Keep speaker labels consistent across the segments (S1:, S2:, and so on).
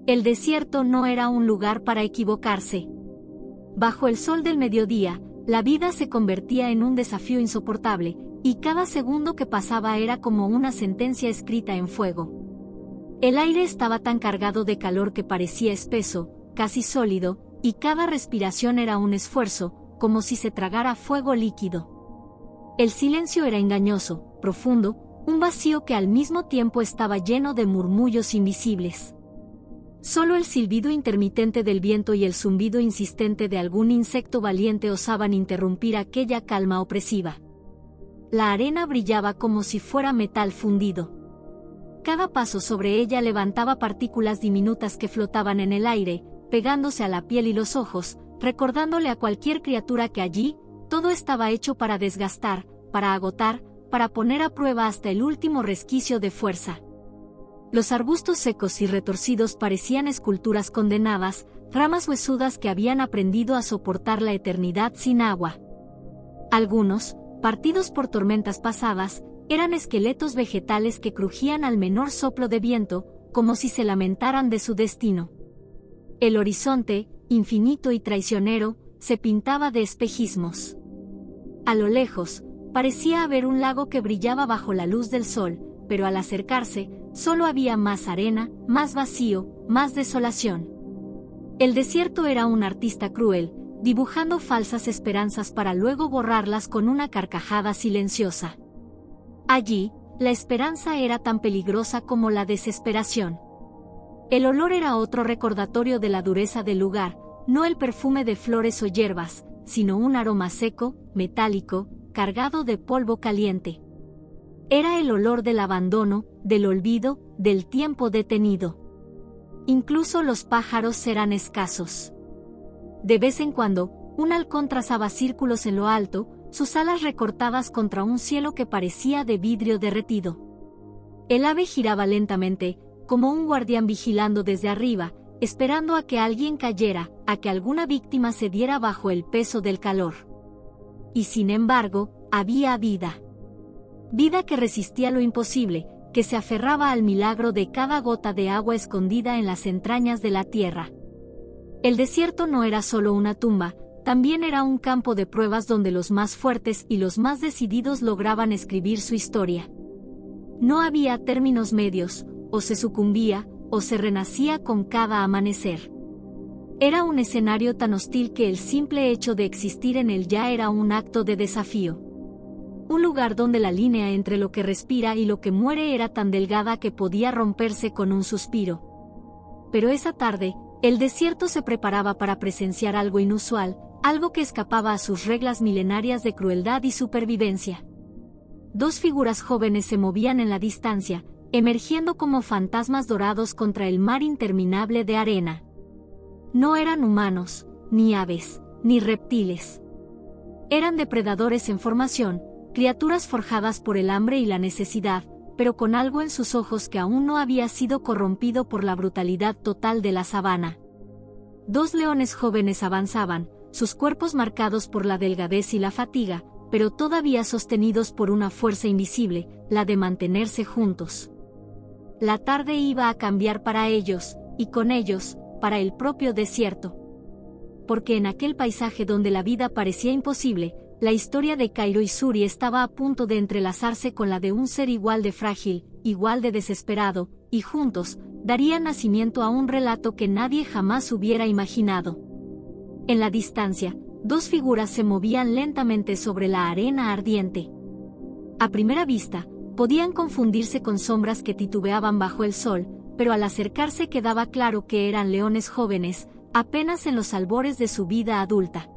S1: El desierto no era un lugar para equivocarse. Bajo el sol del mediodía, la vida se convertía en un desafío insoportable, y cada segundo que pasaba era como una sentencia escrita en fuego. El aire estaba tan cargado de calor que parecía espeso, casi sólido, y cada respiración era un esfuerzo, como si se tragara fuego líquido. El silencio era engañoso, profundo, un vacío que al mismo tiempo estaba lleno de murmullos invisibles. Solo el silbido intermitente del viento y el zumbido insistente de algún insecto valiente osaban interrumpir aquella calma opresiva. La arena brillaba como si fuera metal fundido. Cada paso sobre ella levantaba partículas diminutas que flotaban en el aire, pegándose a la piel y los ojos, recordándole a cualquier criatura que allí, todo estaba hecho para desgastar, para agotar, para poner a prueba hasta el último resquicio de fuerza. Los arbustos secos y retorcidos parecían esculturas condenadas, ramas huesudas que habían aprendido a soportar la eternidad sin agua. Algunos, partidos por tormentas pasadas, eran esqueletos vegetales que crujían al menor soplo de viento, como si se lamentaran de su destino. El horizonte, infinito y traicionero, se pintaba de espejismos. A lo lejos, parecía haber un lago que brillaba bajo la luz del sol, pero al acercarse, solo había más arena, más vacío, más desolación. El desierto era un artista cruel, dibujando falsas esperanzas para luego borrarlas con una carcajada silenciosa. Allí, la esperanza era tan peligrosa como la desesperación. El olor era otro recordatorio de la dureza del lugar, no el perfume de flores o hierbas, sino un aroma seco, metálico, cargado de polvo caliente. Era el olor del abandono, del olvido, del tiempo detenido. Incluso los pájaros eran escasos. De vez en cuando, un halcón trazaba círculos en lo alto, sus alas recortadas contra un cielo que parecía de vidrio derretido. El ave giraba lentamente, como un guardián vigilando desde arriba, esperando a que alguien cayera, a que alguna víctima cediera bajo el peso del calor. Y sin embargo, había vida. Vida que resistía lo imposible, que se aferraba al milagro de cada gota de agua escondida en las entrañas de la tierra. El desierto no era solo una tumba, también era un campo de pruebas donde los más fuertes y los más decididos lograban escribir su historia. No había términos medios, o se sucumbía, o se renacía con cada amanecer. Era un escenario tan hostil que el simple hecho de existir en él ya era un acto de desafío. Un lugar donde la línea entre lo que respira y lo que muere era tan delgada que podía romperse con un suspiro. Pero esa tarde, el desierto se preparaba para presenciar algo inusual, algo que escapaba a sus reglas milenarias de crueldad y supervivencia. Dos figuras jóvenes se movían en la distancia, emergiendo como fantasmas dorados contra el mar interminable de arena. No eran humanos, ni aves, ni reptiles. Eran depredadores en formación, criaturas forjadas por el hambre y la necesidad, pero con algo en sus ojos que aún no había sido corrompido por la brutalidad total de la sabana. Dos leones jóvenes avanzaban, sus cuerpos marcados por la delgadez y la fatiga, pero todavía sostenidos por una fuerza invisible, la de mantenerse juntos. La tarde iba a cambiar para ellos, y con ellos, para el propio desierto. Porque en aquel paisaje donde la vida parecía imposible, la historia de Cairo y Suri estaba a punto de entrelazarse con la de un ser igual de frágil, igual de desesperado, y juntos, darían nacimiento a un relato que nadie jamás hubiera imaginado. En la distancia, dos figuras se movían lentamente sobre la arena ardiente. A primera vista, podían confundirse con sombras que titubeaban bajo el sol, pero al acercarse quedaba claro que eran leones jóvenes, apenas en los albores de su vida adulta.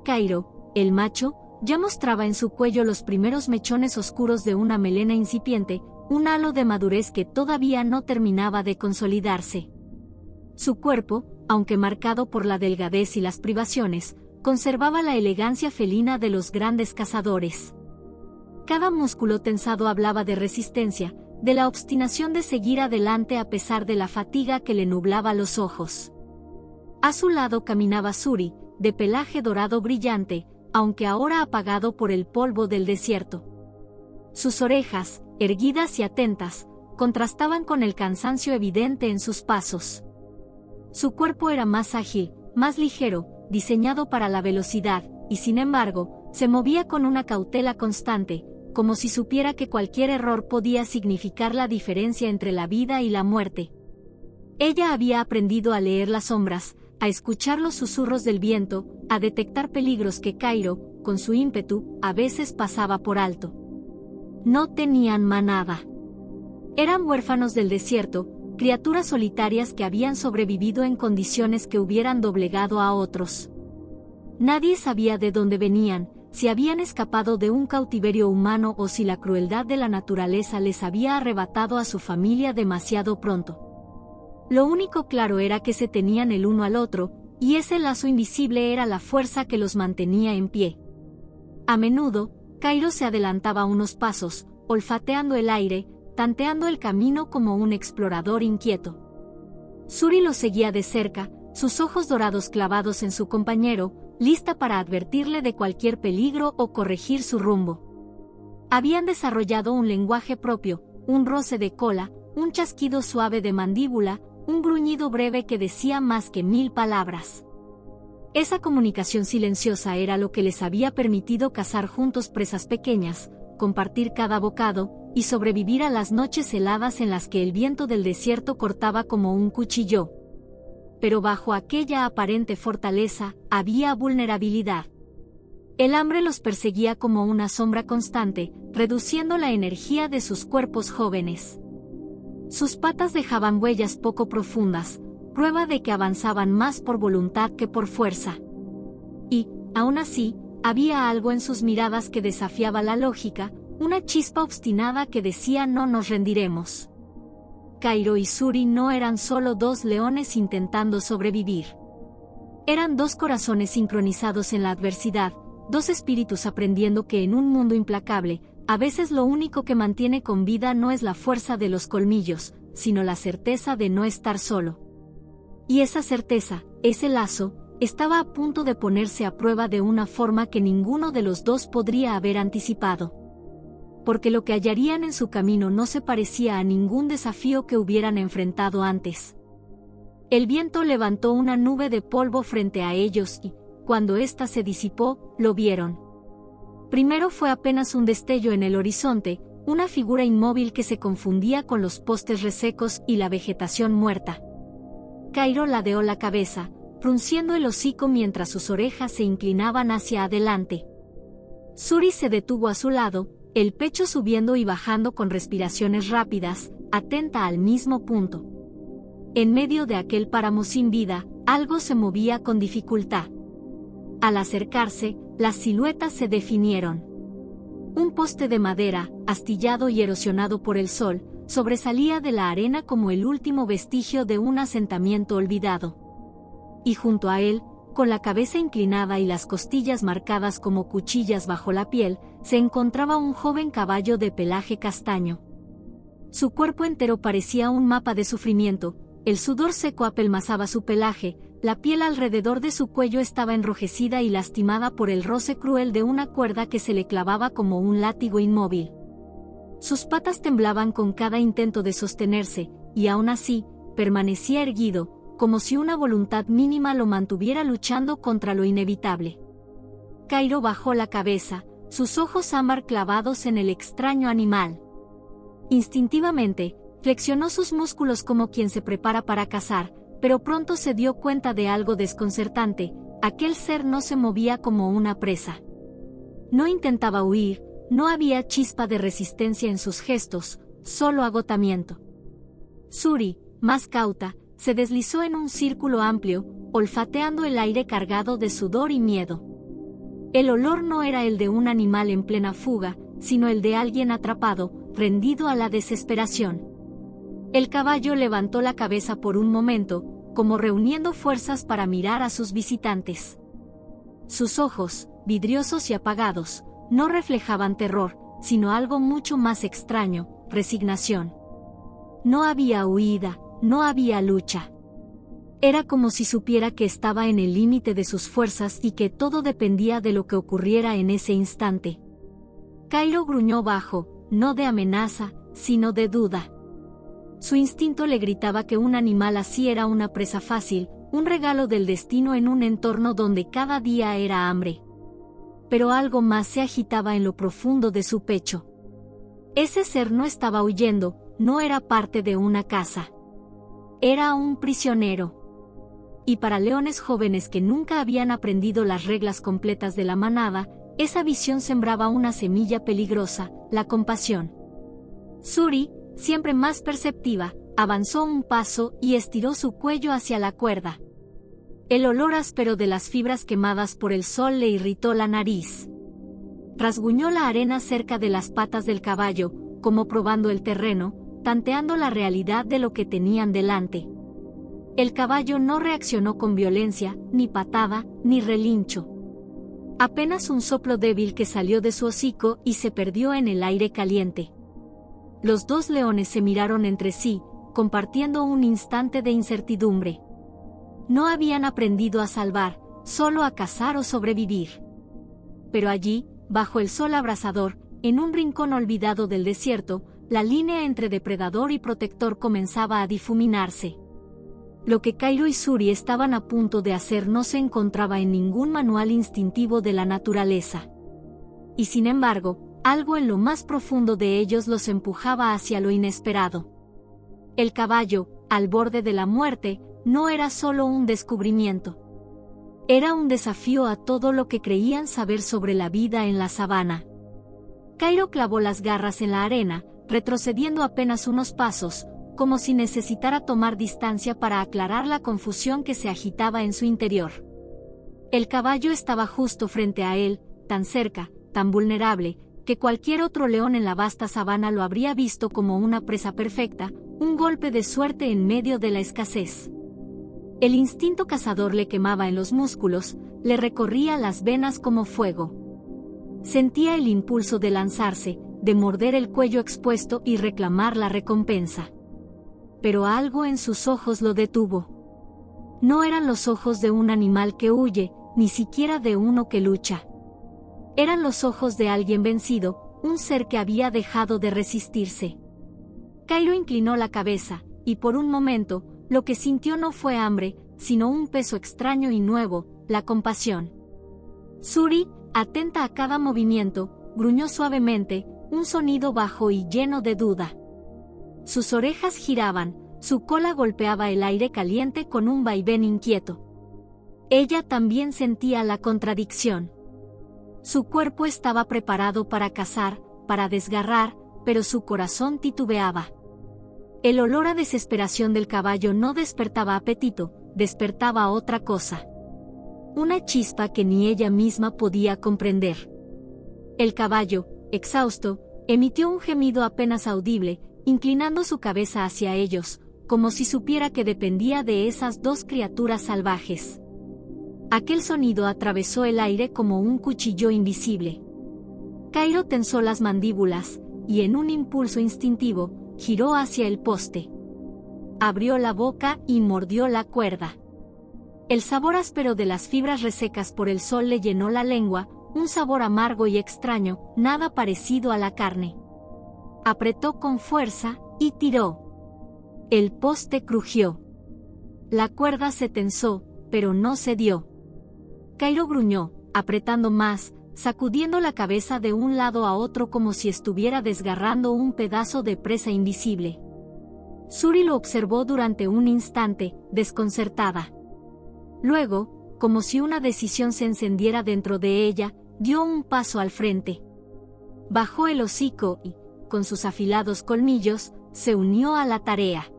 S1: Cairo, el macho, ya mostraba en su cuello los primeros mechones oscuros de una melena incipiente, un halo de madurez que todavía no terminaba de consolidarse. Su cuerpo, aunque marcado por la delgadez y las privaciones, conservaba la elegancia felina de los grandes cazadores. Cada músculo tensado hablaba de resistencia, de la obstinación de seguir adelante a pesar de la fatiga que le nublaba los ojos. A su lado caminaba Suri, de pelaje dorado brillante, aunque ahora apagado por el polvo del desierto. Sus orejas, erguidas y atentas, contrastaban con el cansancio evidente en sus pasos. Su cuerpo era más ágil, más ligero, diseñado para la velocidad, y sin embargo, se movía con una cautela constante, como si supiera que cualquier error podía significar la diferencia entre la vida y la muerte. Ella había aprendido a leer las sombras, a escuchar los susurros del viento, a detectar peligros que Cairo, con su ímpetu, a veces pasaba por alto. No tenían manada. Eran huérfanos del desierto, criaturas solitarias que habían sobrevivido en condiciones que hubieran doblegado a otros. Nadie sabía de dónde venían, si habían escapado de un cautiverio humano o si la crueldad de la naturaleza les había arrebatado a su familia demasiado pronto. Lo único claro era que se tenían el uno al otro, y ese lazo invisible era la fuerza que los mantenía en pie. A menudo, Cairo se adelantaba unos pasos, olfateando el aire, tanteando el camino como un explorador inquieto. Suri lo seguía de cerca, sus ojos dorados clavados en su compañero, lista para advertirle de cualquier peligro o corregir su rumbo. Habían desarrollado un lenguaje propio, un roce de cola, un chasquido suave de mandíbula, un gruñido breve que decía más que 1000 palabras. Esa comunicación silenciosa era lo que les había permitido cazar juntos presas pequeñas, compartir cada bocado, y sobrevivir a las noches heladas en las que el viento del desierto cortaba como un cuchillo. Pero bajo aquella aparente fortaleza, había vulnerabilidad. El hambre los perseguía como una sombra constante, reduciendo la energía de sus cuerpos jóvenes. Sus patas dejaban huellas poco profundas, prueba de que avanzaban más por voluntad que por fuerza. Y, aún así, había algo en sus miradas que desafiaba la lógica, una chispa obstinada que decía no nos rendiremos. Cairo y Suri no eran solo dos leones intentando sobrevivir. Eran dos corazones sincronizados en la adversidad, dos espíritus aprendiendo que en un mundo implacable, a veces lo único que mantiene con vida no es la fuerza de los colmillos, sino la certeza de no estar solo. Y esa certeza, ese lazo, estaba a punto de ponerse a prueba de una forma que ninguno de los dos podría haber anticipado. Porque lo que hallarían en su camino no se parecía a ningún desafío que hubieran enfrentado antes. El viento levantó una nube de polvo frente a ellos y, cuando ésta se disipó, lo vieron. Primero fue apenas un destello en el horizonte, una figura inmóvil que se confundía con los postes resecos y la vegetación muerta. Cairo ladeó la cabeza, frunciendo el hocico mientras sus orejas se inclinaban hacia adelante. Suri se detuvo a su lado, el pecho subiendo y bajando con respiraciones rápidas, atenta al mismo punto. En medio de aquel páramo sin vida, algo se movía con dificultad. Al acercarse, las siluetas se definieron. Un poste de madera, astillado y erosionado por el sol, sobresalía de la arena como el último vestigio de un asentamiento olvidado. Y junto a él, con la cabeza inclinada y las costillas marcadas como cuchillas bajo la piel, se encontraba un joven caballo de pelaje castaño. Su cuerpo entero parecía un mapa de sufrimiento, el sudor seco apelmazaba su pelaje, la piel alrededor de su cuello estaba enrojecida y lastimada por el roce cruel de una cuerda que se le clavaba como un látigo inmóvil. Sus patas temblaban con cada intento de sostenerse, y aún así, permanecía erguido, como si una voluntad mínima lo mantuviera luchando contra lo inevitable. Cairo bajó la cabeza, sus ojos ámbar clavados en el extraño animal. Instintivamente, flexionó sus músculos como quien se prepara para cazar, pero pronto se dio cuenta de algo desconcertante: aquel ser no se movía como una presa. No intentaba huir, no había chispa de resistencia en sus gestos, solo agotamiento. Suri, más cauta, se deslizó en un círculo amplio, olfateando el aire cargado de sudor y miedo. El olor no era el de un animal en plena fuga, sino el de alguien atrapado, rendido a la desesperación. El caballo levantó la cabeza por un momento, como reuniendo fuerzas para mirar a sus visitantes. Sus ojos, vidriosos y apagados, no reflejaban terror, sino algo mucho más extraño: resignación. No había huida, no había lucha. Era como si supiera que estaba en el límite de sus fuerzas y que todo dependía de lo que ocurriera en ese instante. Cairo gruñó bajo, no de amenaza, sino de duda. Su instinto le gritaba que un animal así era una presa fácil, un regalo del destino en un entorno donde cada día era hambre. Pero algo más se agitaba en lo profundo de su pecho. Ese ser no estaba huyendo, no era parte de una caza. Era un prisionero. Y para leones jóvenes que nunca habían aprendido las reglas completas de la manada, esa visión sembraba una semilla peligrosa, la compasión. Suri, siempre más perceptiva, avanzó un paso y estiró su cuello hacia la cuerda. El olor áspero de las fibras quemadas por el sol le irritó la nariz. Rasguñó la arena cerca de las patas del caballo, como probando el terreno, tanteando la realidad de lo que tenían delante. El caballo no reaccionó con violencia, ni patada, ni relincho. Apenas un soplo débil que salió de su hocico y se perdió en el aire caliente. Los dos leones se miraron entre sí, compartiendo un instante de incertidumbre. No habían aprendido a salvar, solo a cazar o sobrevivir. Pero allí, bajo el sol abrasador, en un rincón olvidado del desierto, la línea entre depredador y protector comenzaba a difuminarse. Lo que Cairo y Suri estaban a punto de hacer no se encontraba en ningún manual instintivo de la naturaleza. Y sin embargo, algo en lo más profundo de ellos los empujaba hacia lo inesperado. El caballo, al borde de la muerte, no era solo un descubrimiento. Era un desafío a todo lo que creían saber sobre la vida en la sabana. Cairo clavó las garras en la arena, retrocediendo apenas unos pasos, como si necesitara tomar distancia para aclarar la confusión que se agitaba en su interior. El caballo estaba justo frente a él, tan cerca, tan vulnerable, que cualquier otro león en la vasta sabana lo habría visto como una presa perfecta, un golpe de suerte en medio de la escasez. El instinto cazador le quemaba en los músculos, le recorría las venas como fuego. Sentía el impulso de lanzarse, de morder el cuello expuesto y reclamar la recompensa. Pero algo en sus ojos lo detuvo. No eran los ojos de un animal que huye, ni siquiera de uno que lucha. Eran los ojos de alguien vencido, un ser que había dejado de resistirse. Cairo inclinó la cabeza, y por un momento, lo que sintió no fue hambre, sino un peso extraño y nuevo, la compasión. Suri, atenta a cada movimiento, gruñó suavemente, un sonido bajo y lleno de duda. Sus orejas giraban, su cola golpeaba el aire caliente con un vaivén inquieto. Ella también sentía la contradicción. Su cuerpo estaba preparado para cazar, para desgarrar, pero su corazón titubeaba. El olor a desesperación del caballo no despertaba apetito, despertaba otra cosa. Una chispa que ni ella misma podía comprender. El caballo, exhausto, emitió un gemido apenas audible, inclinando su cabeza hacia ellos, como si supiera que dependía de esas dos criaturas salvajes. Aquel sonido atravesó el aire como un cuchillo invisible. Cairo tensó las mandíbulas, y en un impulso instintivo, giró hacia el poste. Abrió la boca y mordió la cuerda. El sabor áspero de las fibras resecas por el sol le llenó la lengua, un sabor amargo y extraño, nada parecido a la carne. Apretó con fuerza, y tiró. El poste crujió. La cuerda se tensó, pero no cedió. Cairo gruñó, apretando más, sacudiendo la cabeza de un lado a otro como si estuviera desgarrando un pedazo de presa invisible. Suri lo observó durante un instante, desconcertada. Luego, como si una decisión se encendiera dentro de ella, dio un paso al frente. Bajó el hocico y, con sus afilados colmillos, se unió a la tarea.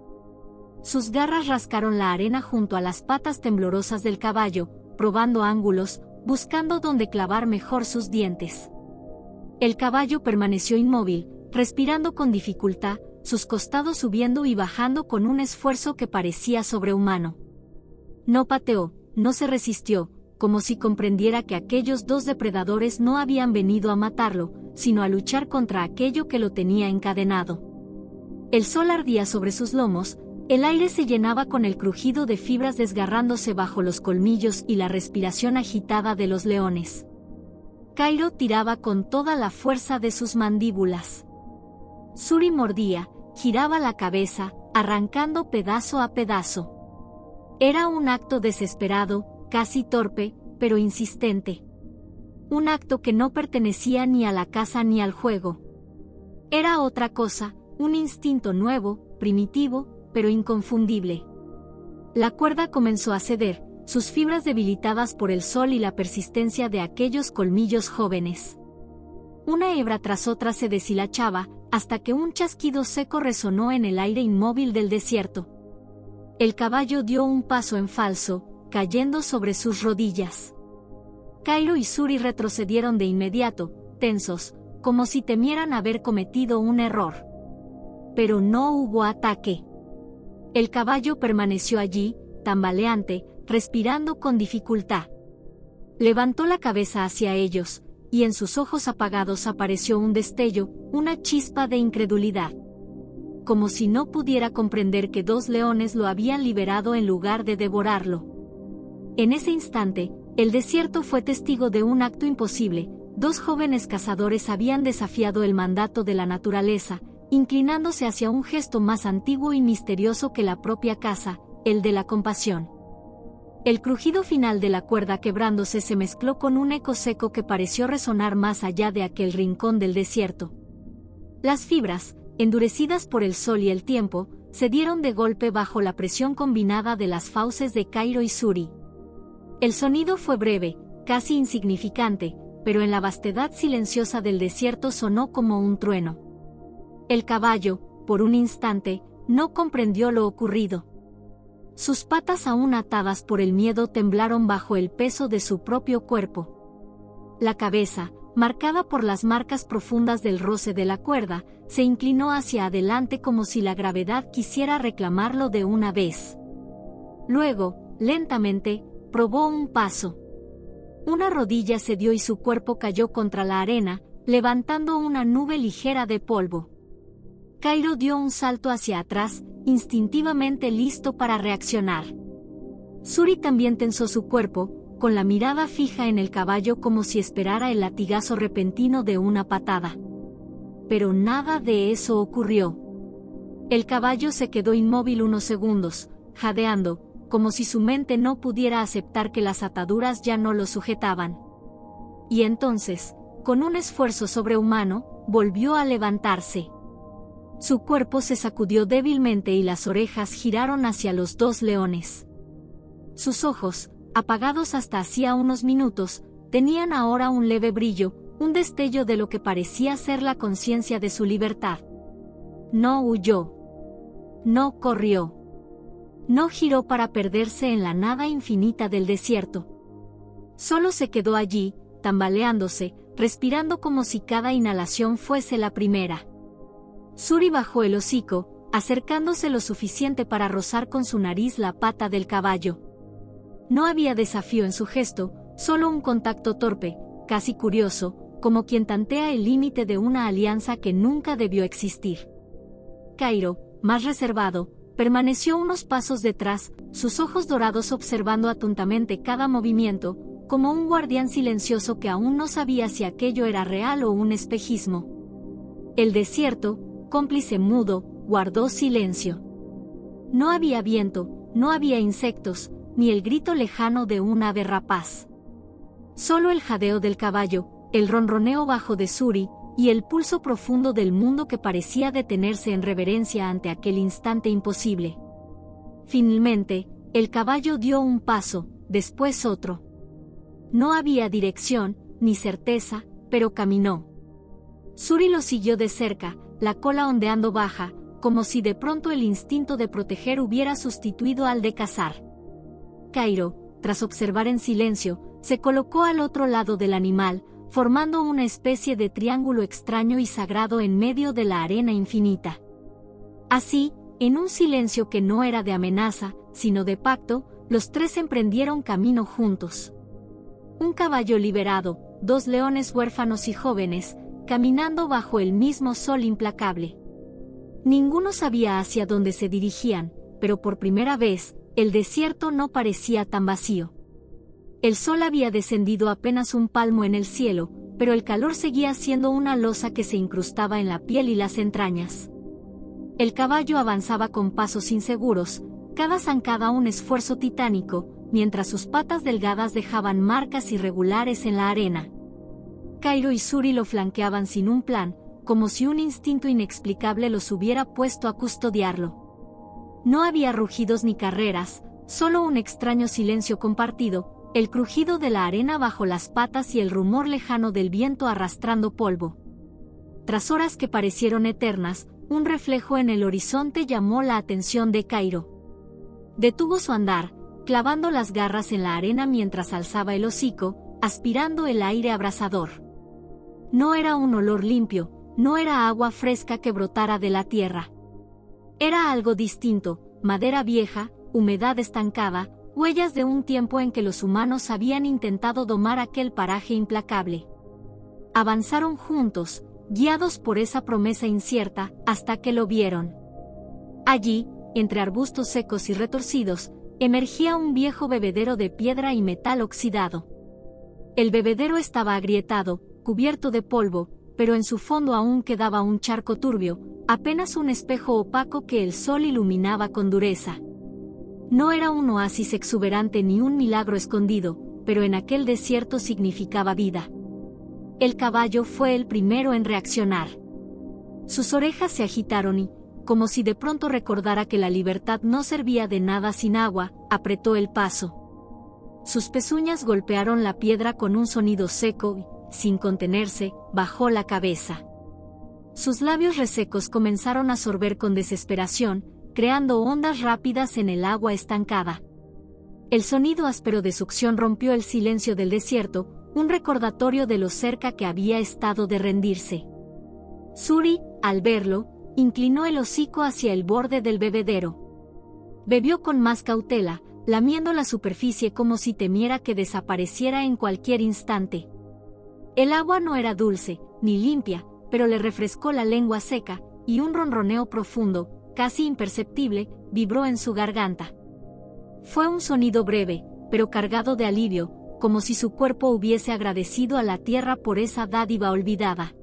S1: Sus garras rascaron la arena junto a las patas temblorosas del caballo, probando ángulos, buscando dónde clavar mejor sus dientes. El caballo permaneció inmóvil, respirando con dificultad, sus costados subiendo y bajando con un esfuerzo que parecía sobrehumano. No pateó, no se resistió, como si comprendiera que aquellos dos depredadores no habían venido a matarlo, sino a luchar contra aquello que lo tenía encadenado. El sol ardía sobre sus lomos, el aire se llenaba con el crujido de fibras desgarrándose bajo los colmillos y la respiración agitada de los leones. Cairo tiraba con toda la fuerza de sus mandíbulas. Suri mordía, giraba la cabeza, arrancando pedazo a pedazo. Era un acto desesperado, casi torpe, pero insistente. Un acto que no pertenecía ni a la caza ni al juego. Era otra cosa, un instinto nuevo, primitivo, pero inconfundible. La cuerda comenzó a ceder, sus fibras debilitadas por el sol y la persistencia de aquellos colmillos jóvenes. Una hebra tras otra se deshilachaba, hasta que un chasquido seco resonó en el aire inmóvil del desierto. El caballo dio un paso en falso, cayendo sobre sus rodillas. Cairo y Suri retrocedieron de inmediato, tensos, como si temieran haber cometido un error. Pero no hubo ataque. El caballo permaneció allí, tambaleante, respirando con dificultad. Levantó la cabeza hacia ellos, y en sus ojos apagados apareció un destello, una chispa de incredulidad. Como si no pudiera comprender que 2 leones lo habían liberado en lugar de devorarlo. En ese instante, el desierto fue testigo de un acto imposible. 2 jóvenes cazadores habían desafiado el mandato de la naturaleza, inclinándose hacia un gesto más antiguo y misterioso que la propia caza, el de la compasión. El crujido final de la cuerda quebrándose se mezcló con un eco seco que pareció resonar más allá de aquel rincón del desierto. Las fibras, endurecidas por el sol y el tiempo, cedieron de golpe bajo la presión combinada de las fauces de Cairo y Suri. El sonido fue breve, casi insignificante, pero en la vastedad silenciosa del desierto sonó como un trueno. El caballo, por un instante, no comprendió lo ocurrido. Sus patas aún atadas por el miedo temblaron bajo el peso de su propio cuerpo. La cabeza, marcada por las marcas profundas del roce de la cuerda, se inclinó hacia adelante como si la gravedad quisiera reclamarlo de una vez. Luego, lentamente, probó un paso. Una rodilla cedió y su cuerpo cayó contra la arena, levantando una nube ligera de polvo. Cairo dio un salto hacia atrás, instintivamente listo para reaccionar. Suri también tensó su cuerpo, con la mirada fija en el caballo como si esperara el latigazo repentino de una patada. Pero nada de eso ocurrió. El caballo se quedó inmóvil unos segundos, jadeando, como si su mente no pudiera aceptar que las ataduras ya no lo sujetaban. Y entonces, con un esfuerzo sobrehumano, volvió a levantarse. Su cuerpo se sacudió débilmente y las orejas giraron hacia los 2 leones. Sus ojos, apagados hasta hacía unos minutos, tenían ahora un leve brillo, un destello de lo que parecía ser la conciencia de su libertad. No huyó. No corrió. No giró para perderse en la nada infinita del desierto. Solo se quedó allí, tambaleándose, respirando como si cada inhalación fuese la primera. Suri bajó el hocico, acercándose lo suficiente para rozar con su nariz la pata del caballo. No había desafío en su gesto, solo un contacto torpe, casi curioso, como quien tantea el límite de una alianza que nunca debió existir. Cairo, más reservado, permaneció unos pasos detrás, sus ojos dorados observando atentamente cada movimiento, como un guardián silencioso que aún no sabía si aquello era real o un espejismo. El desierto, cómplice mudo, guardó silencio. No había viento, no había insectos, ni el grito lejano de un ave rapaz. Solo el jadeo del caballo, el ronroneo bajo de Suri, y el pulso profundo del mundo que parecía detenerse en reverencia ante aquel instante imposible. Finalmente, el caballo dio un paso, después otro. No había dirección, ni certeza, pero caminó. Suri lo siguió de cerca, la cola ondeando baja, como si de pronto el instinto de proteger hubiera sustituido al de cazar. Cairo, tras observar en silencio, se colocó al otro lado del animal, formando una especie de triángulo extraño y sagrado en medio de la arena infinita. Así, en un silencio que no era de amenaza, sino de pacto, los 3 emprendieron camino juntos. Un caballo liberado, 2 leones huérfanos y jóvenes, caminando bajo el mismo sol implacable. Ninguno sabía hacia dónde se dirigían, pero por primera vez, el desierto no parecía tan vacío. El sol había descendido apenas un palmo en el cielo, pero el calor seguía siendo una losa que se incrustaba en la piel y las entrañas. El caballo avanzaba con pasos inseguros, cada zancada un esfuerzo titánico, mientras sus patas delgadas dejaban marcas irregulares en la arena. Cairo y Suri lo flanqueaban sin un plan, como si un instinto inexplicable los hubiera puesto a custodiarlo. No había rugidos ni carreras, solo un extraño silencio compartido, el crujido de la arena bajo las patas y el rumor lejano del viento arrastrando polvo. Tras horas que parecieron eternas, un reflejo en el horizonte llamó la atención de Cairo. Detuvo su andar, clavando las garras en la arena mientras alzaba el hocico, aspirando el aire abrasador. No era un olor limpio, no era agua fresca que brotara de la tierra. Era algo distinto, madera vieja, humedad estancada, huellas de un tiempo en que los humanos habían intentado domar aquel paraje implacable. Avanzaron juntos, guiados por esa promesa incierta, hasta que lo vieron. Allí, entre arbustos secos y retorcidos, emergía un viejo bebedero de piedra y metal oxidado. El bebedero estaba agrietado, cubierto de polvo, pero en su fondo aún quedaba un charco turbio, apenas un espejo opaco que el sol iluminaba con dureza. No era un oasis exuberante ni un milagro escondido, pero en aquel desierto significaba vida. El caballo fue el primero en reaccionar. Sus orejas se agitaron y, como si de pronto recordara que la libertad no servía de nada sin agua, apretó el paso. Sus pezuñas golpearon la piedra con un sonido seco y, sin contenerse, bajó la cabeza. Sus labios resecos comenzaron a sorber con desesperación, creando ondas rápidas en el agua estancada. El sonido áspero de succión rompió el silencio del desierto, un recordatorio de lo cerca que había estado de rendirse. Suri, al verlo, inclinó el hocico hacia el borde del bebedero. Bebió con más cautela, lamiendo la superficie como si temiera que desapareciera en cualquier instante. El agua no era dulce, ni limpia, pero le refrescó la lengua seca, y un ronroneo profundo, casi imperceptible, vibró en su garganta. Fue un sonido breve, pero cargado de alivio, como si su cuerpo hubiese agradecido a la tierra por esa dádiva olvidada.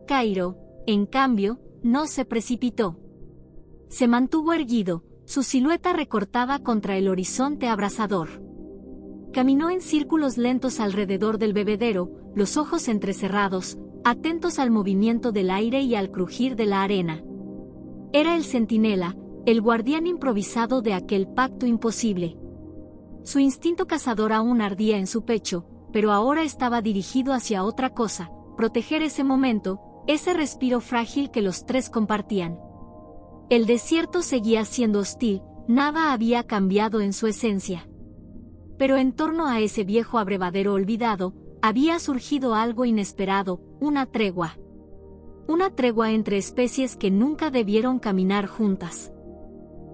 S1: Cairo, en cambio, no se precipitó. Se mantuvo erguido, su silueta recortada contra el horizonte abrasador. Caminó en círculos lentos alrededor del bebedero, los ojos entrecerrados, atentos al movimiento del aire y al crujir de la arena. Era el centinela, el guardián improvisado de aquel pacto imposible. Su instinto cazador aún ardía en su pecho, pero ahora estaba dirigido hacia otra cosa, proteger ese momento, ese respiro frágil que los tres compartían. El desierto seguía siendo hostil, nada había cambiado en su esencia. Pero en torno a ese viejo abrevadero olvidado, había surgido algo inesperado, una tregua. Una tregua entre especies que nunca debieron caminar juntas.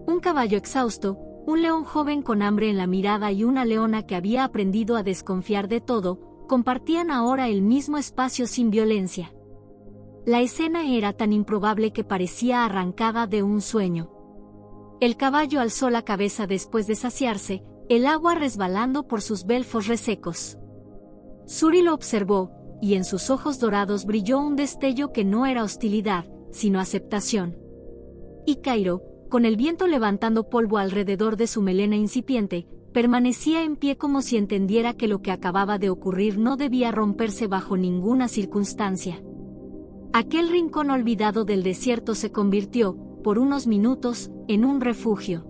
S1: Un caballo exhausto, un león joven con hambre en la mirada y una leona que había aprendido a desconfiar de todo, compartían ahora el mismo espacio sin violencia. La escena era tan improbable que parecía arrancada de un sueño. El caballo alzó la cabeza después de saciarse, el agua resbalando por sus belfos resecos. Suri lo observó, y en sus ojos dorados brilló un destello que no era hostilidad, sino aceptación. Y Cairo, con el viento levantando polvo alrededor de su melena incipiente, permanecía en pie como si entendiera que lo que acababa de ocurrir no debía romperse bajo ninguna circunstancia. Aquel rincón olvidado del desierto se convirtió, por unos minutos, en un refugio.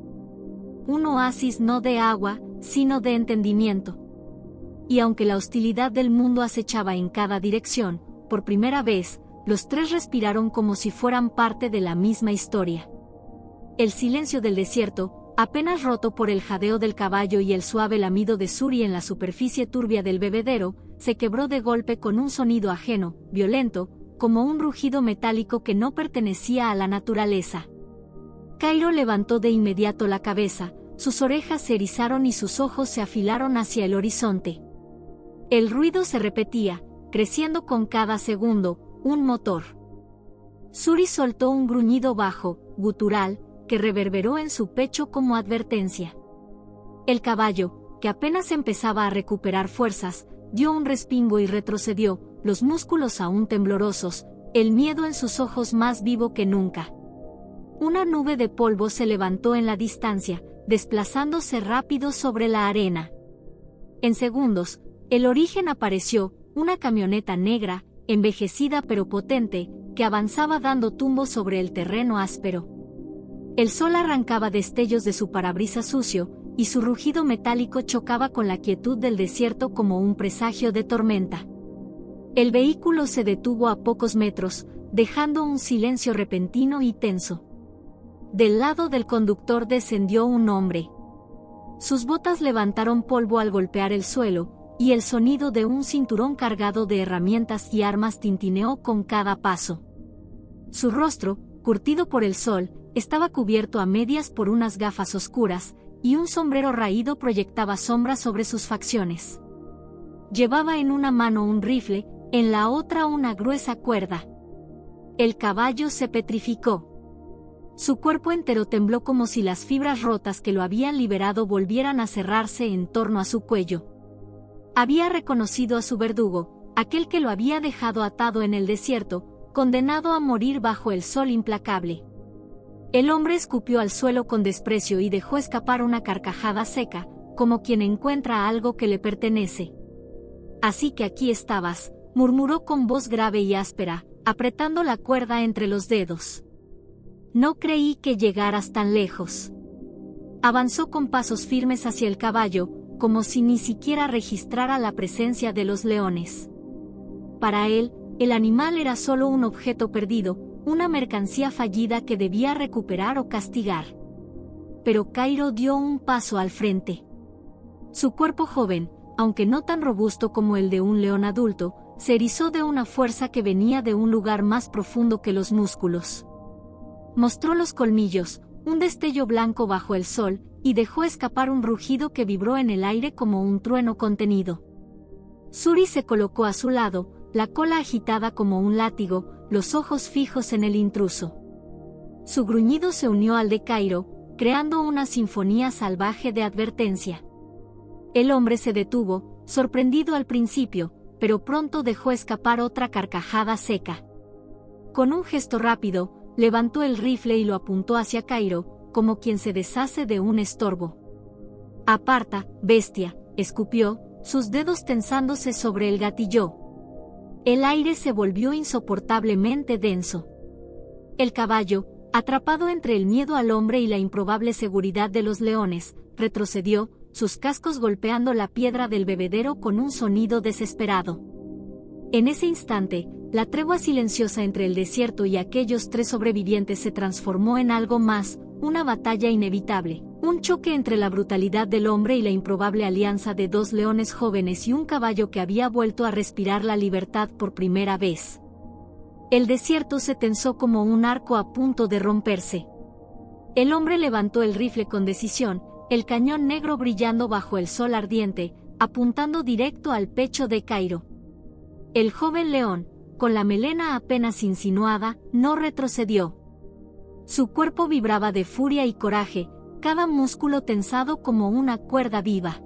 S1: Un oasis no de agua, sino de entendimiento. Y aunque la hostilidad del mundo acechaba en cada dirección, por primera vez, los tres respiraron como si fueran parte de la misma historia. El silencio del desierto, apenas roto por el jadeo del caballo y el suave lamido de Suri en la superficie turbia del bebedero, se quebró de golpe con un sonido ajeno, violento, como un rugido metálico que no pertenecía a la naturaleza. Cairo levantó de inmediato la cabeza, sus orejas se erizaron y sus ojos se afilaron hacia el horizonte. El ruido se repetía, creciendo con cada segundo, un motor. Suri soltó un gruñido bajo, gutural, que reverberó en su pecho como advertencia. El caballo, que apenas empezaba a recuperar fuerzas, dio un respingo y retrocedió, los músculos aún temblorosos, el miedo en sus ojos más vivo que nunca. Una nube de polvo se levantó en la distancia, desplazándose rápido sobre la arena. En segundos, el origen apareció, una camioneta negra, envejecida pero potente, que avanzaba dando tumbos sobre el terreno áspero. El sol arrancaba destellos de su parabrisas sucio, y su rugido metálico chocaba con la quietud del desierto como un presagio de tormenta. El vehículo se detuvo a pocos metros, dejando un silencio repentino y tenso. Del lado del conductor descendió un hombre. Sus botas levantaron polvo al golpear el suelo, y el sonido de un cinturón cargado de herramientas y armas tintineó con cada paso. Su rostro, curtido por el sol, estaba cubierto a medias por unas gafas oscuras, y un sombrero raído proyectaba sombras sobre sus facciones. Llevaba en una mano un rifle, en la otra una gruesa cuerda. El caballo se petrificó. Su cuerpo entero tembló como si las fibras rotas que lo habían liberado volvieran a cerrarse en torno a su cuello. Había reconocido a su verdugo, aquel que lo había dejado atado en el desierto, condenado a morir bajo el sol implacable. El hombre escupió al suelo con desprecio y dejó escapar una carcajada seca, como quien encuentra algo que le pertenece. «Así que aquí estabas», murmuró con voz grave y áspera, apretando la cuerda entre los dedos. «No creí que llegaras tan lejos». Avanzó con pasos firmes hacia el caballo, como si ni siquiera registrara la presencia de los leones. Para él, el animal era solo un objeto perdido, una mercancía fallida que debía recuperar o castigar. Pero Cairo dio un paso al frente. Su cuerpo joven, aunque no tan robusto como el de un león adulto, se erizó de una fuerza que venía de un lugar más profundo que los músculos. Mostró los colmillos, un destello blanco bajo el sol, y dejó escapar un rugido que vibró en el aire como un trueno contenido. Suri se colocó a su lado, la cola agitada como un látigo, los ojos fijos en el intruso. Su gruñido se unió al de Cairo, creando una sinfonía salvaje de advertencia. El hombre se detuvo, sorprendido al principio, pero pronto dejó escapar otra carcajada seca. Con un gesto rápido, levantó el rifle y lo apuntó hacia Cairo, como quien se deshace de un estorbo. «Aparta, bestia», escupió, sus dedos tensándose sobre el gatillo. El aire se volvió insoportablemente denso. El caballo, atrapado entre el miedo al hombre y la improbable seguridad de los leones, retrocedió, sus cascos golpeando la piedra del bebedero con un sonido desesperado. En ese instante, la tregua silenciosa entre el desierto y aquellos 3 sobrevivientes se transformó en algo más, una batalla inevitable, un choque entre la brutalidad del hombre y la improbable alianza de 2 leones jóvenes y un caballo que había vuelto a respirar la libertad por primera vez. El desierto se tensó como un arco a punto de romperse. El hombre levantó el rifle con decisión, el cañón negro brillando bajo el sol ardiente, apuntando directo al pecho de Cairo. El joven león, con la melena apenas insinuada, no retrocedió. Su cuerpo vibraba de furia y coraje, cada músculo tensado como una cuerda viva.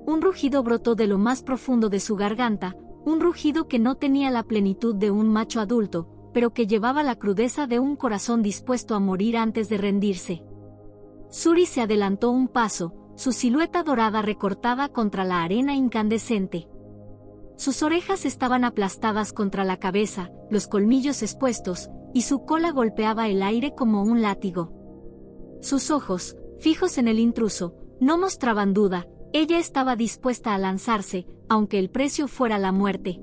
S1: Un rugido brotó de lo más profundo de su garganta, un rugido que no tenía la plenitud de un macho adulto, pero que llevaba la crudeza de un corazón dispuesto a morir antes de rendirse. Suri se adelantó un paso, su silueta dorada recortada contra la arena incandescente. Sus orejas estaban aplastadas contra la cabeza, los colmillos expuestos, y su cola golpeaba el aire como un látigo. Sus ojos, fijos en el intruso, no mostraban duda, ella estaba dispuesta a lanzarse, aunque el precio fuera la muerte.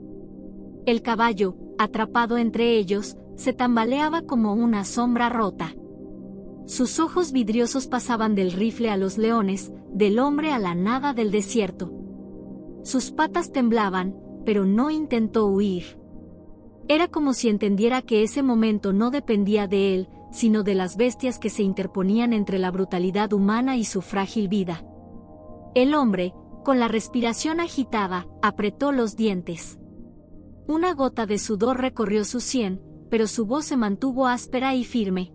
S1: El caballo, atrapado entre ellos, se tambaleaba como una sombra rota. Sus ojos vidriosos pasaban del rifle a los leones, del hombre a la nada del desierto. Sus patas temblaban, pero no intentó huir. Era como si entendiera que ese momento no dependía de él, sino de las bestias que se interponían entre la brutalidad humana y su frágil vida. El hombre, con la respiración agitada, apretó los dientes. Una gota de sudor recorrió su sien, pero su voz se mantuvo áspera y firme.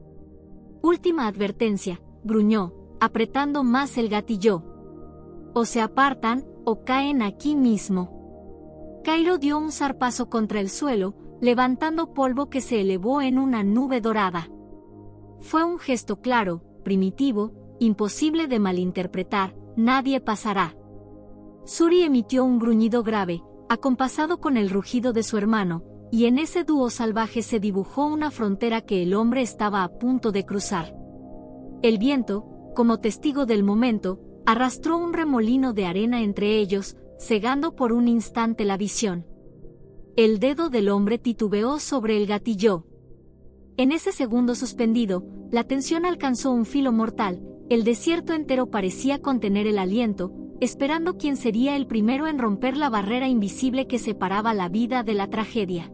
S1: «Última advertencia», gruñó, apretando más el gatillo. «O se apartan, o caen aquí mismo». Cairo dio un zarpazo contra el suelo, levantando polvo que se elevó en una nube dorada. Fue un gesto claro, primitivo, imposible de malinterpretar: nadie pasará. Suri emitió un gruñido grave, acompasado con el rugido de su hermano, y en ese dúo salvaje se dibujó una frontera que el hombre estaba a punto de cruzar. El viento, como testigo del momento, arrastró un remolino de arena entre ellos, cegando por un instante la visión. El dedo del hombre titubeó sobre el gatillo. En ese segundo suspendido, la tensión alcanzó un filo mortal. El desierto entero parecía contener el aliento, esperando quién sería el primero en romper la barrera invisible que separaba la vida de la tragedia.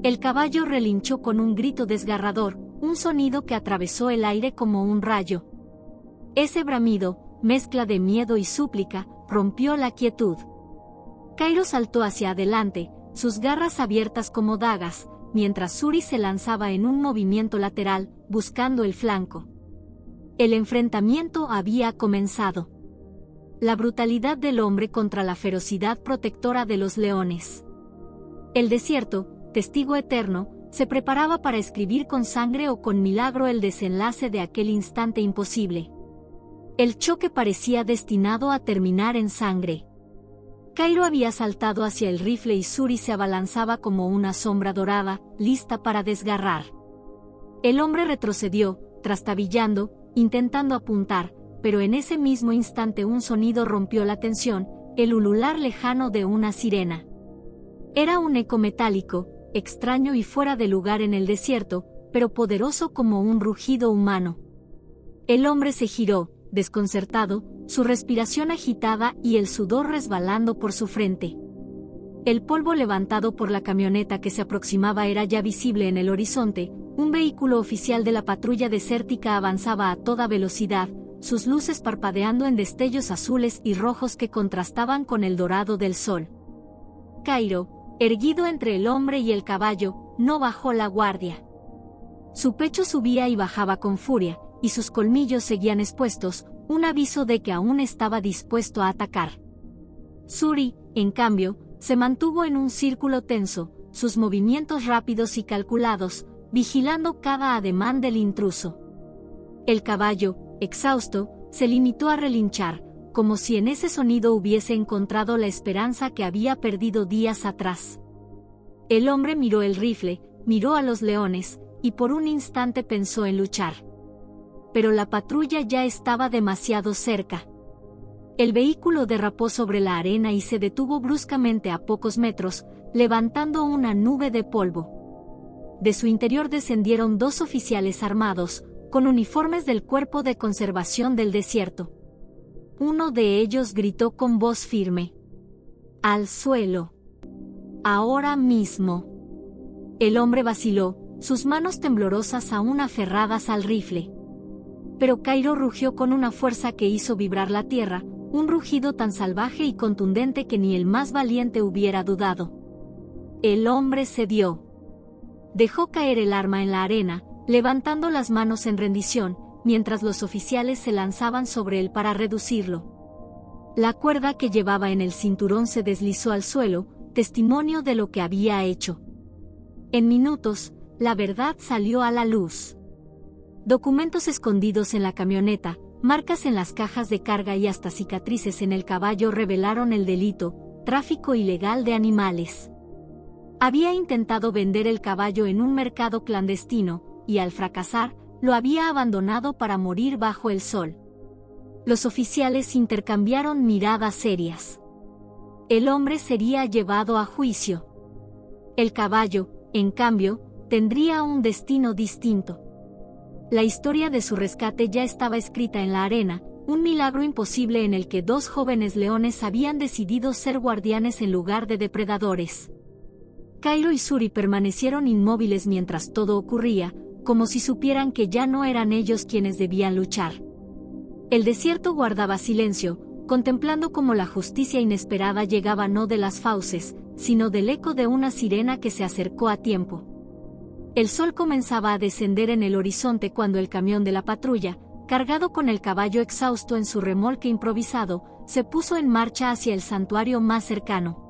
S1: El caballo relinchó con un grito desgarrador, un sonido que atravesó el aire como un rayo. Ese bramido, mezcla de miedo y súplica, rompió la quietud. Cairo saltó hacia adelante, sus garras abiertas como dagas, mientras Suri se lanzaba en un movimiento lateral, buscando el flanco. El enfrentamiento había comenzado. La brutalidad del hombre contra la ferocidad protectora de los leones. El desierto, testigo eterno, se preparaba para escribir con sangre o con milagro el desenlace de aquel instante imposible. El choque parecía destinado a terminar en sangre. Cairo había saltado hacia el rifle y Suri se abalanzaba como una sombra dorada, lista para desgarrar. El hombre retrocedió, trastabillando, intentando apuntar, pero en ese mismo instante un sonido rompió la tensión, el ulular lejano de una sirena. Era un eco metálico, extraño y fuera de lugar en el desierto, pero poderoso como un rugido humano. El hombre se giró, desconcertado, su respiración agitada y el sudor resbalando por su frente. El polvo levantado por la camioneta que se aproximaba era ya visible en el horizonte. Un vehículo oficial de la patrulla desértica avanzaba a toda velocidad, sus luces parpadeando en destellos azules y rojos que contrastaban con el dorado del sol. Cairo, erguido entre el hombre y el caballo, no bajó la guardia. Su pecho subía y bajaba con furia, y sus colmillos seguían expuestos, un aviso de que aún estaba dispuesto a atacar. Suri, en cambio, se mantuvo en un círculo tenso, sus movimientos rápidos y calculados, vigilando cada ademán del intruso. El caballo, exhausto, se limitó a relinchar, como si en ese sonido hubiese encontrado la esperanza que había perdido días atrás. El hombre miró el rifle, miró a los leones, y por un instante pensó en luchar. Pero la patrulla ya estaba demasiado cerca. El vehículo derrapó sobre la arena y se detuvo bruscamente a pocos metros, levantando una nube de polvo. De su interior descendieron dos oficiales armados, con uniformes del Cuerpo de Conservación del Desierto. Uno de ellos gritó con voz firme: «¡Al suelo! ¡Ahora mismo!». El hombre vaciló, sus manos temblorosas aún aferradas al rifle. Pero Cairo rugió con una fuerza que hizo vibrar la tierra, un rugido tan salvaje y contundente que ni el más valiente hubiera dudado. El hombre cedió. Dejó caer el arma en la arena, levantando las manos en rendición, mientras los oficiales se lanzaban sobre él para reducirlo. La cuerda que llevaba en el cinturón se deslizó al suelo, testimonio de lo que había hecho. En minutos, la verdad salió a la luz. Documentos escondidos en la camioneta, marcas en las cajas de carga y hasta cicatrices en el caballo revelaron el delito: tráfico ilegal de animales. Había intentado vender el caballo en un mercado clandestino, y al fracasar, lo había abandonado para morir bajo el sol. Los oficiales intercambiaron miradas serias. El hombre sería llevado a juicio. El caballo, en cambio, tendría un destino distinto. La historia de su rescate ya estaba escrita en la arena, un milagro imposible en el que dos jóvenes leones habían decidido ser guardianes en lugar de depredadores. Cairo y Suri permanecieron inmóviles mientras todo ocurría, como si supieran que ya no eran ellos quienes debían luchar. El desierto guardaba silencio, contemplando cómo la justicia inesperada llegaba no de las fauces, sino del eco de una sirena que se acercó a tiempo. El sol comenzaba a descender en el horizonte cuando el camión de la patrulla, cargado con el caballo exhausto en su remolque improvisado, se puso en marcha hacia el santuario más cercano.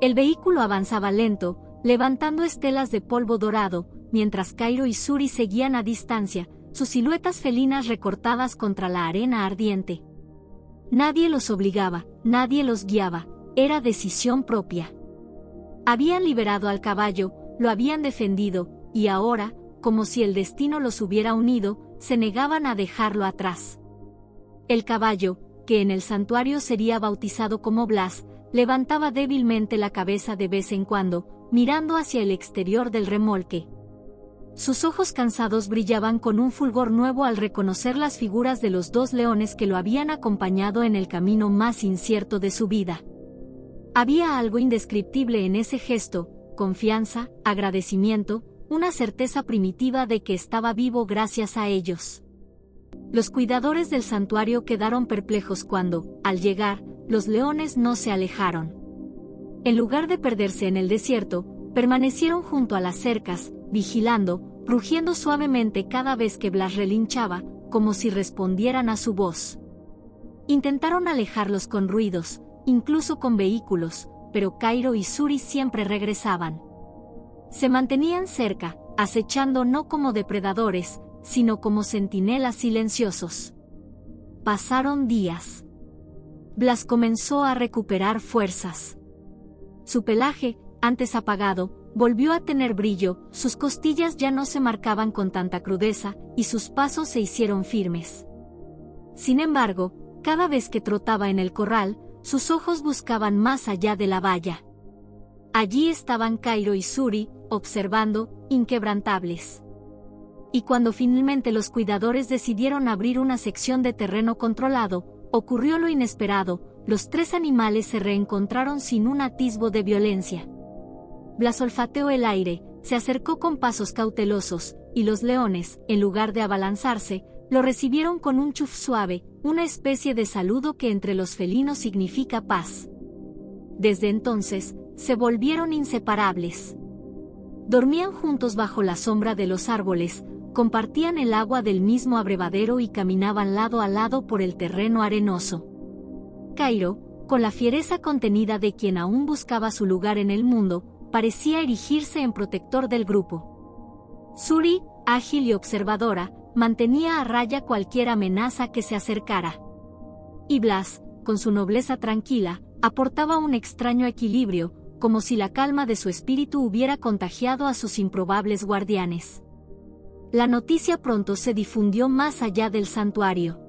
S1: El vehículo avanzaba lento, levantando estelas de polvo dorado, mientras Cairo y Suri seguían a distancia, sus siluetas felinas recortadas contra la arena ardiente. Nadie los obligaba, nadie los guiaba, era decisión propia. Habían liberado al caballo, lo habían defendido, y ahora, como si el destino los hubiera unido, se negaban a dejarlo atrás. El caballo, que en el santuario sería bautizado como Blas, levantaba débilmente la cabeza de vez en cuando, mirando hacia el exterior del remolque. Sus ojos cansados brillaban con un fulgor nuevo al reconocer las figuras de los dos leones que lo habían acompañado en el camino más incierto de su vida. Había algo indescriptible en ese gesto, confianza, agradecimiento, una certeza primitiva de que estaba vivo gracias a ellos. Los cuidadores del santuario quedaron perplejos cuando, al llegar, los leones no se alejaron. En lugar de perderse en el desierto, permanecieron junto a las cercas, vigilando, rugiendo suavemente cada vez que Blas relinchaba, como si respondieran a su voz. Intentaron alejarlos con ruidos, incluso con vehículos, pero Cairo y Suri siempre regresaban. Se mantenían cerca, acechando no como depredadores, sino como centinelas silenciosos. Pasaron días. Blas comenzó a recuperar fuerzas. Su pelaje, antes apagado, volvió a tener brillo, sus costillas ya no se marcaban con tanta crudeza, y sus pasos se hicieron firmes. Sin embargo, cada vez que trotaba en el corral, sus ojos buscaban más allá de la valla. Allí estaban Cairo y Suri, observando, inquebrantables. Y cuando finalmente los cuidadores decidieron abrir una sección de terreno controlado, ocurrió lo inesperado, los tres animales se reencontraron sin un atisbo de violencia. Blas olfateó el aire, se acercó con pasos cautelosos, y los leones, en lugar de abalanzarse, lo recibieron con un chuf suave, una especie de saludo que entre los felinos significa paz. Desde entonces, se volvieron inseparables. Dormían juntos bajo la sombra de los árboles, compartían el agua del mismo abrevadero y caminaban lado a lado por el terreno arenoso. Cairo, con la fiereza contenida de quien aún buscaba su lugar en el mundo, parecía erigirse en protector del grupo. Suri, ágil y observadora, mantenía a raya cualquier amenaza que se acercara. Y Blas, con su nobleza tranquila, aportaba un extraño equilibrio, como si la calma de su espíritu hubiera contagiado a sus improbables guardianes. La noticia pronto se difundió más allá del santuario.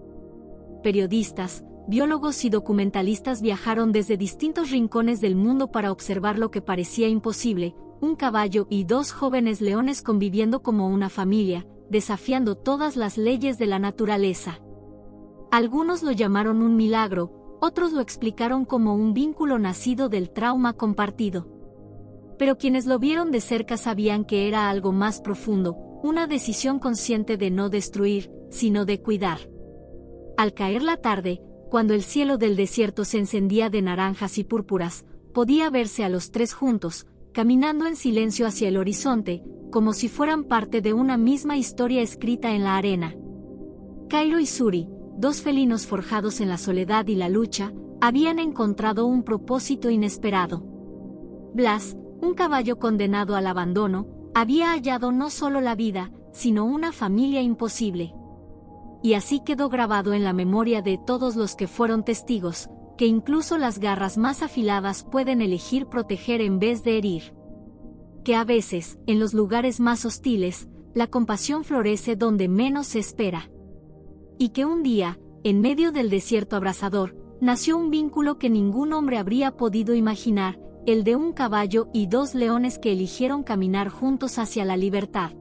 S1: Periodistas, biólogos y documentalistas viajaron desde distintos rincones del mundo para observar lo que parecía imposible, un caballo y dos jóvenes leones conviviendo como una familia, desafiando todas las leyes de la naturaleza. Algunos lo llamaron un milagro, otros lo explicaron como un vínculo nacido del trauma compartido. Pero quienes lo vieron de cerca sabían que era algo más profundo, una decisión consciente de no destruir, sino de cuidar. Al caer la tarde, cuando el cielo del desierto se encendía de naranjas y púrpuras, podía verse a los tres juntos, caminando en silencio hacia el horizonte, como si fueran parte de una misma historia escrita en la arena. Cairo y Suri, dos felinos forjados en la soledad y la lucha, habían encontrado un propósito inesperado. Blas, un caballo condenado al abandono, había hallado no solo la vida, sino una familia imposible. Y así quedó grabado en la memoria de todos los que fueron testigos, que incluso las garras más afiladas pueden elegir proteger en vez de herir. Que a veces, en los lugares más hostiles, la compasión florece donde menos se espera. Y que un día, en medio del desierto abrasador, nació un vínculo que ningún hombre habría podido imaginar, el de un caballo y dos leones que eligieron caminar juntos hacia la libertad.